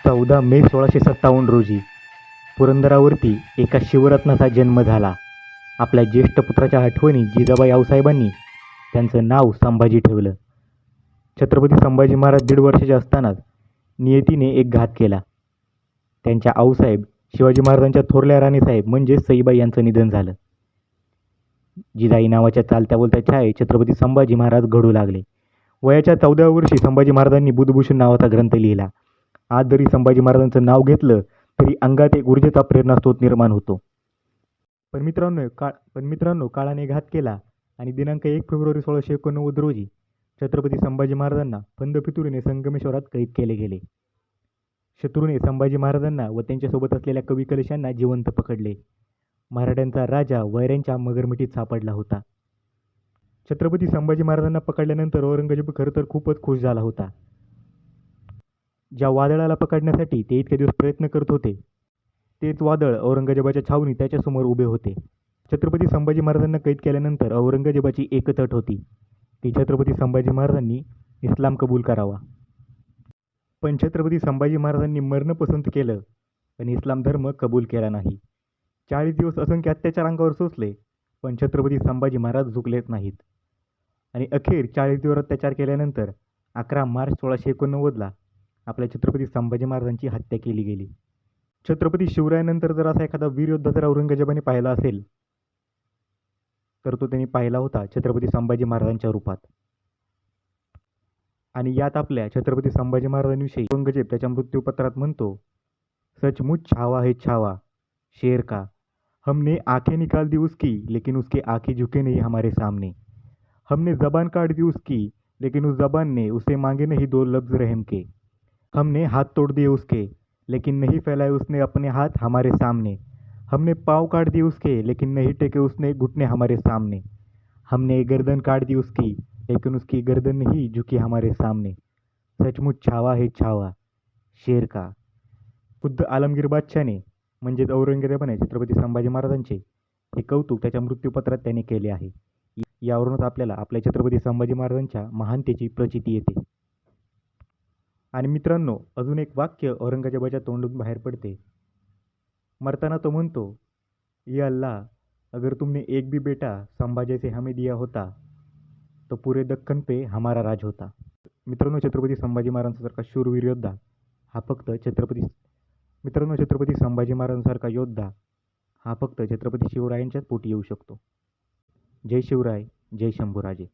14 मे 1657 रोजी पुरंदरावरती एका शिवरत्नाचा जन्म झाला. आपल्या ज्येष्ठ पुत्राच्या आठवणी जिजाबाई आऊसाहेबांनी त्यांचं नाव संभाजी ठेवलं. छत्रपती संभाजी महाराज 1.5 वर्षाचे असतानाच नियतीने एक घात केला. त्यांच्या आऊसाहेब शिवाजी महाराजांच्या थोरल्या राणीसाहेब म्हणजे सईबाई यांचं निधन झालं. जिजाई नावाच्या चालत्या बोलत्या छायेत छत्रपती संभाजी महाराज घडू लागले. वयाच्या 14व्या वर्षी संभाजी महाराजांनी बुधभूषण नावाचा ग्रंथ लिहिला. आज जरी संभाजी महाराजांचं नाव घेतलं तरी अंगात एक ऊर्जेचा प्रेरणास्रोत निर्माण होतो. पण मित्रांनो काळाने घात केला आणि दिनांक 1 फेब्रुवारी 1689 रोजी छत्रपती संभाजी महाराजांना फंद फितुरीने संगमेश्वरात कैद केले गेले. शत्रूने संभाजी महाराजांना व त्यांच्यासोबत असलेल्या कवी कलशांना जिवंत पकडले. मराठ्यांचा राजा वैऱ्यांच्या मगरमिठीत सापडला होता. छत्रपती संभाजी महाराजांना पकडल्यानंतर औरंगजेब खरं तर खूपच खुश झाला होता. ज्या वादळाला पकडण्यासाठी ते इतके दिवस प्रयत्न करत होते तेच वादळ औरंगजेबाच्या छावणीत त्याच्यासमोर उभे होते. छत्रपती संभाजी महाराजांना कैद केल्यानंतर औरंगजेबाची एकच अट होती, ती छत्रपती संभाजी महाराजांनी इस्लाम कबूल करावा. पण छत्रपती संभाजी महाराजांनी मरण पसंत केलं पण इस्लाम धर्म कबूल केला नाही. 40 दिवस असंख्य अत्याचार अंगावर सोसले पण छत्रपती संभाजी महाराज झुकलेच नाहीत आणि अखेर 40 दिवस अत्याचार केल्यानंतर 11 मार्च 1689ला आपल्या छत्रपती संभाजी महाराजांची हत्या केली गेली. छत्रपती शिवरायानंतर जर असा एखादा वीर योद्धा जर औरंगजेबाने पाहिला असेल तर तो त्यांनी पाहिला होता छत्रपती संभाजी महाराजांच्या रूपात. आणि यात आपल्या छत्रपती संभाजी महाराजांविषयी औरंगजेब त्याच्या मृत्यूपत्रात म्हणतो, सचमुच छावा है छावा शेर का, हमने आंखें निकाल दी उसकी लेकिन उसके आंखें झुके नहीं हमारे सामने, हमने जबान काट दी उसकी लेकिन उस जबान ने उसे मांगे नहीं 2 लफ्ज रहम के, हमने हाथ तोड़ दिए उसके लेकिन नहीं फैलाए उसने अपने हाथ हमारे सामने, हमने पाँव काट दिए उसके लेकिन नहीं टेके उसने घुटने हमारे सामने, हमने गर्दन काट दी उसकी लेकिन उसकी गर्दन नहीं झुकी हमारे सामने, सचमुच छावा है छावा शेर का. खुद्द आलमगीर बादशाहने म्हणजेच औरंगजेबाने छत्रपती संभाजी महाराजांचे हे कौतुक त्याच्या मृत्यूपत्रात त्याने केले आहे. यावरूनच आपल्याला आपल्या छत्रपती संभाजी महाराजांच्या महानतेची प्रचिती येते. आणि मित्रांनो, अजून एक वाक्य औरंगजेबाच्या तोंडून बाहेर पडते. मरताना तो म्हणतो, ये अल्लाह, अगर तुमने एक भी बेटा संभाजी से हमें दिया होता तो पुरे दख्खन पे हमारा राज होता. मित्रांनो, छत्रपती संभाजी महाराजांसारखा शूरवीर योद्धा हा फक्त छत्रपती संभाजी महाराजांसारखा योद्धा हा फक्त छत्रपती शिवरायांच्याच पोटी येऊ शकतो. जय शिवराय, जय शंभूराजे.